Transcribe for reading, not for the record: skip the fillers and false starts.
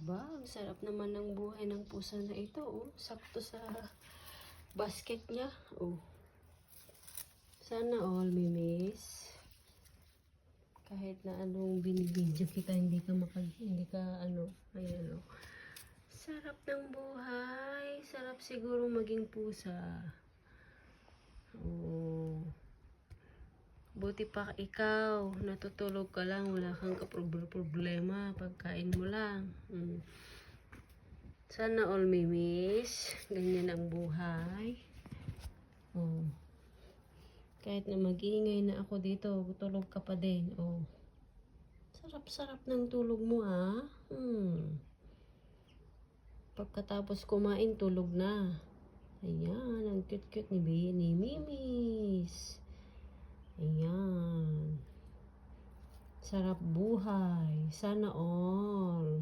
Aba, ang sarap naman ng buhay ng pusa na ito. Oh. Sakto sa basket niya. Oh. Sana all, mimis. Kahit na anong binibidyo kita, hindi ka ayan oh. Sarap ng buhay. Sarap siguro maging pusa. Oh. Buti pa ikaw, natutulog ka lang, wala kang problema, pagkain mo lang. Sana all, mimis. Ganyan ang buhay. Oh. Kahit na mag-iingay na ako dito, tulog ka pa din. Oh. Sarap-sarap ng tulog mo, ah. Pagkatapos kumain, tulog na. Ayan, ang cute-cute ni Mimis. Ayan. Sarap buhay. Sana all.